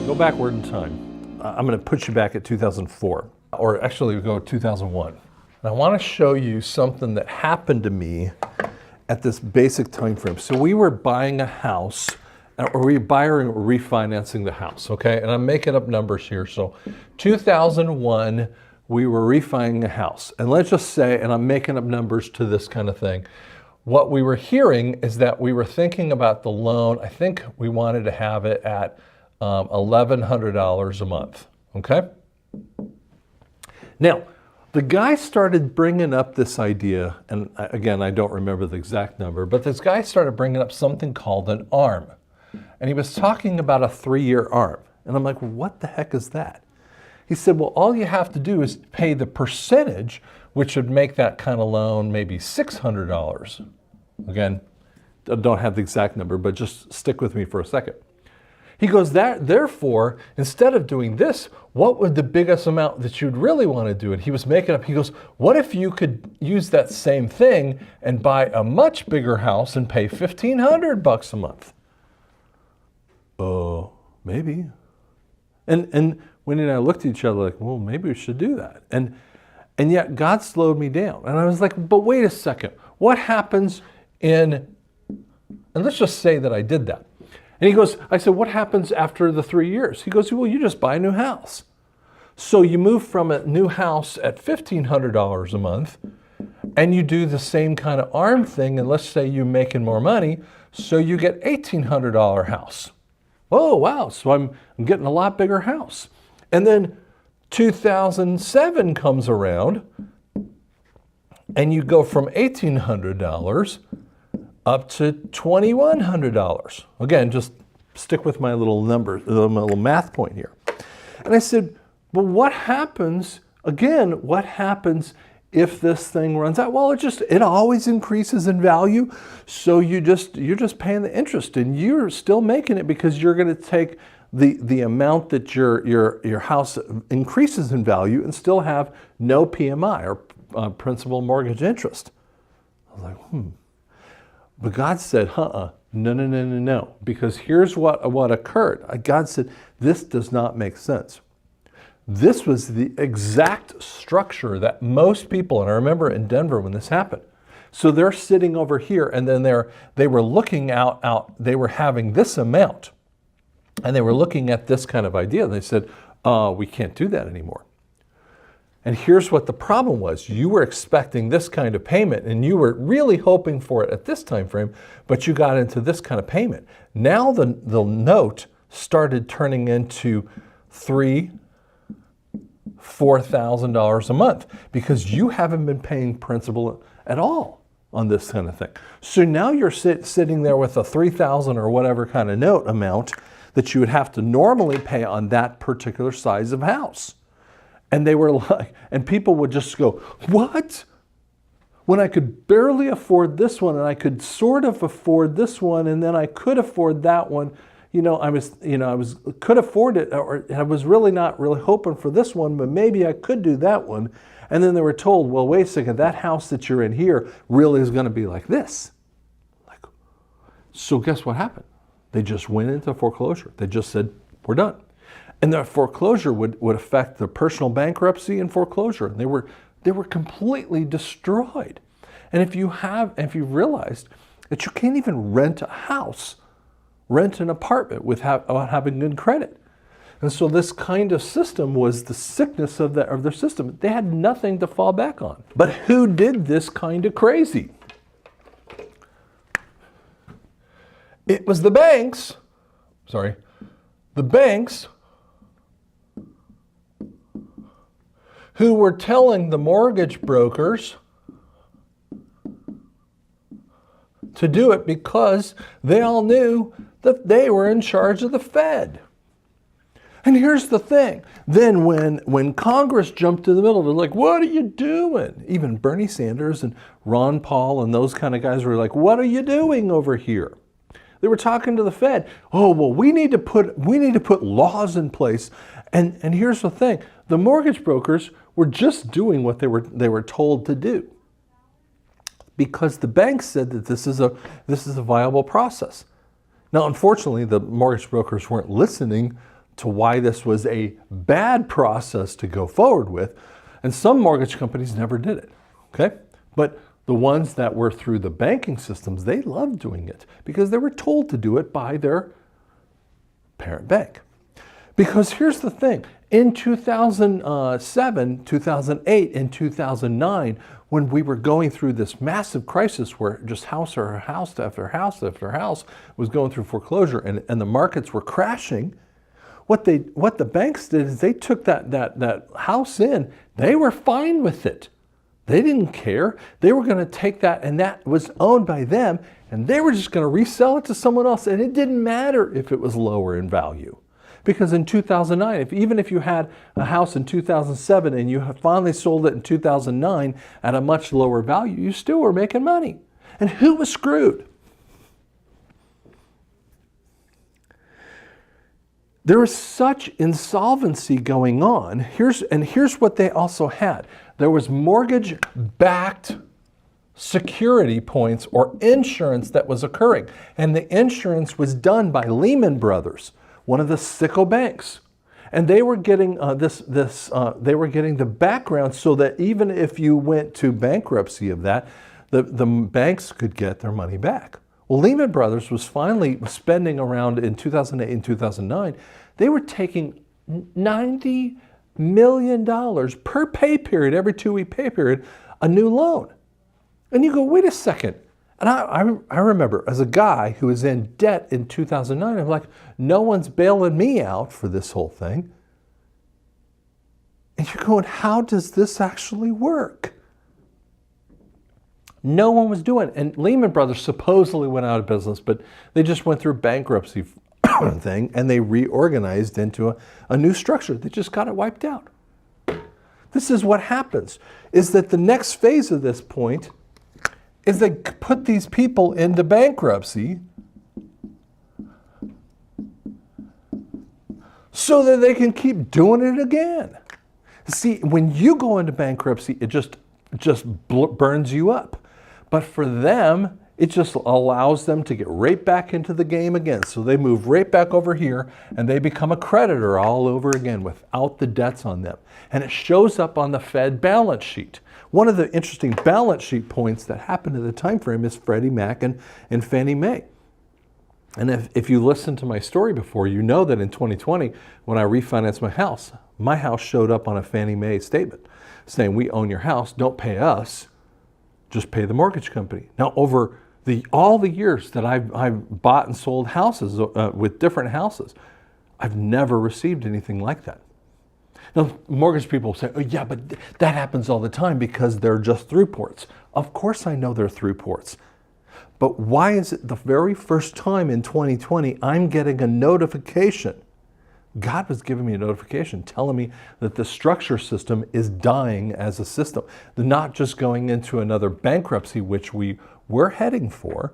Go backward in time. I'm going to put you back at 2004, or actually we go 2001. And I want to show you something that happened to me at this basic time frame. So we were buying a house, or we buying or refinancing the house, okay? And I'm making up numbers here. So 2001, we were refining a house. And let's just say, and I'm making up numbers to this kind of thing. What we were hearing is that we were thinking about the loan. I think we wanted to have it at $1,100 a month, okay? Now, the guy started bringing up this idea, and again, I don't remember the exact number, but this guy started bringing up something called an ARM. And he was talking about a 3-year ARM. And I'm like, what the heck is that? He said, well, all you have to do is pay the percentage, which would make that kind of loan maybe $600. Again, I don't have the exact number, but just stick with me for a second. He goes, therefore, instead of doing this, what would the biggest amount that you'd really want to do? And he was making up, he goes, what if you could use that same thing and buy a much bigger house and pay $1,500 a month? Oh, maybe. And Wendy and I looked at each other like, well, maybe we should do that. And yet God slowed me down. And I was like, but wait a second. What happens and let's just say that I did that. And he goes, I said, what happens after the 3 years? He goes, well, you just buy a new house. So you move from a new house at $1,500 a month and you do the same kind of ARM thing. And let's say you're making more money. So you get $1,800 house. Oh, wow. So I'm getting a lot bigger house. And then 2007 comes around and you go from $1,800 up to $2,100. Again, just stick with my little number, my little math point here. And I said, well, what happens, again, what happens if this thing runs out? Well, it always increases in value. So you're just paying the interest and you're still making it because you're going to take the amount that your house increases in value and still have no PMI or principal mortgage interest. I was like, But God said, no, because here's what occurred. God said, this does not make sense. This was the exact structure that most people, and I remember in Denver when this happened. So they're sitting over here and then they were looking out, they were having this amount and they were looking at this kind of idea. They said, we can't do that anymore. And here's what the problem was. You were expecting this kind of payment and you were really hoping for it at this time frame, but you got into this kind of payment. Now the note started turning into $4,000 a month because you haven't been paying principal at all on this kind of thing. So now you're sitting there with a $3,000 or whatever kind of note amount that you would have to normally pay on that particular size of house. And they were like, and people would just go, what? When I could barely afford this one and I could sort of afford this one and then I could afford that one. I could afford it, or I was really not really hoping for this one, but maybe I could do that one. And then they were told, well, wait a second, that house that you're in here really is going to be like this. So guess what happened? They just went into foreclosure. They just said, we're done. And the foreclosure would affect the personal bankruptcy and foreclosure. And they were completely destroyed. And if you realized that you can't even rent a house, rent an apartment without having good credit. And so this kind of system was the sickness of their system. They had nothing to fall back on. But who did this kind of crazy? It was the banks. The banks who were telling the mortgage brokers to do it because they all knew that they were in charge of the Fed. And here's the thing. Then when Congress jumped in the middle, they're like, what are you doing? Even Bernie Sanders and Ron Paul and those kind of guys were like, what are you doing over here? They were talking to the Fed. Oh, well, we need to put laws in place. And here's the thing. The mortgage brokers were just doing what they were told to do, because the bank said that this is a viable process. Now, unfortunately, the mortgage brokers weren't listening to why this was a bad process to go forward with, and some mortgage companies never did it. Okay, but the ones that were through the banking systems, they loved doing it because they were told to do it by their parent bank. Because here's the thing, in 2007, 2008, and 2009, when we were going through this massive crisis where just house after house after house after house was going through foreclosure and the markets were crashing, what the banks did is they took that house in, they were fine with it. They didn't care. They were going to take that, and that was owned by them, and they were just going to resell it to someone else, and it didn't matter if it was lower in value. Because in 2009, even if you had a house in 2007 and you finally sold it in 2009 at a much lower value, you still were making money. And who was screwed? There was such insolvency going on. Here's what they also had. There was mortgage-backed security points or insurance that was occurring. And the insurance was done by Lehman Brothers, one of the sicko banks. And they were getting they were getting the background so that even if you went to bankruptcy of that, the banks could get their money back. Well, Lehman Brothers was finally spending around in 2008 and 2009, they were taking $90 million per pay period, every 2-week pay period, a new loan. And you go, wait a second. And I remember as a guy who was in debt in 2009, I'm like, no one's bailing me out for this whole thing. And you're going, how does this actually work? No one was doing it. And Lehman Brothers supposedly went out of business, but they just went through bankruptcy thing and they reorganized into a new structure. They just got it wiped out. This is what happens, is that the next phase of this point is they put these people into bankruptcy so that they can keep doing it again. See, when you go into bankruptcy, it just burns you up. But for them, it just allows them to get right back into the game again. So they move right back over here and they become a creditor all over again without the debts on them. And it shows up on the Fed balance sheet. One of the interesting balance sheet points that happened at the time frame is Freddie Mac and Fannie Mae. And if you listened to my story before, you know that in 2020, when I refinanced my house showed up on a Fannie Mae statement saying, we own your house, don't pay us, just pay the mortgage company. Now, over all the years that I've bought and sold houses with different houses, I've never received anything like that. Now, mortgage people say, oh yeah, but that happens all the time because they're just through ports. Of course I know they're through ports. But why is it the very first time in 2020 I'm getting a notification? God was giving me a notification telling me that the structure system is dying as a system. They're not just going into another bankruptcy, which we were heading for,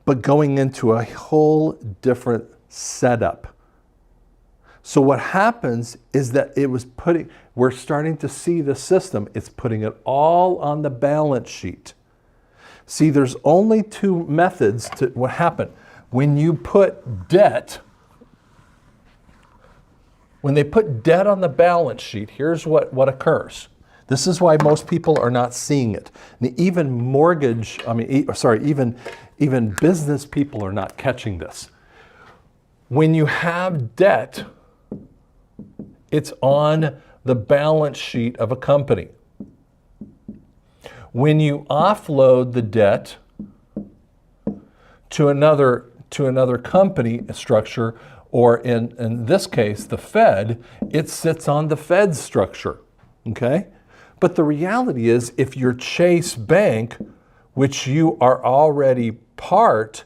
but going into a whole different setup. So what happens is that we're starting to see the system, it's putting it all on the balance sheet. See, there's only two methods to what happened. When you put debt, when they put debt on the balance sheet, here's what occurs. This is why most people are not seeing it. And even even business people are not catching this. When you have debt, it's on the balance sheet of a company. When you offload the debt to another company structure, or in this case, the Fed, it sits on the Fed structure, okay? But the reality is, if you're Chase Bank, which you are already part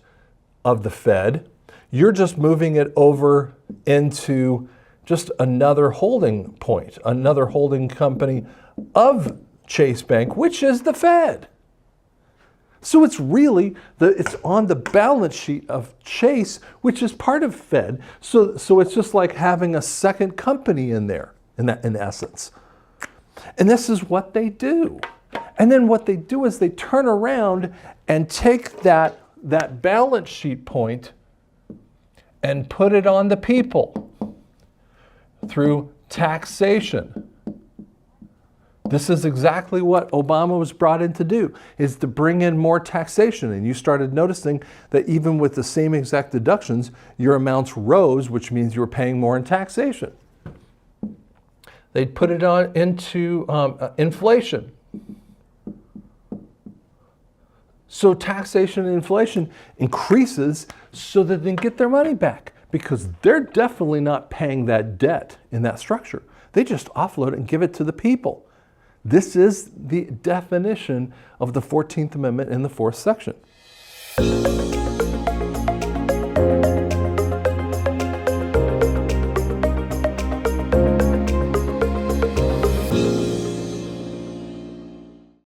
of the Fed, you're just moving it over into just another holding point, another holding company of Chase Bank, which is the Fed. So it's really, it's on the balance sheet of Chase, which is part of Fed. So it's just like having a second company in there, in essence. And this is what they do. And then what they do is they turn around and take that balance sheet point and put it on the people through taxation. This is exactly what Obama was brought in to do, is to bring in more taxation. And you started noticing that even with the same exact deductions, your amounts rose, which means you were paying more in taxation. They'd put it on into inflation. So taxation and inflation increases so that they can get their money back, because they're definitely not paying that debt in that structure. They just offload it and give it to the people. This is the definition of the 14th Amendment in the 4th section.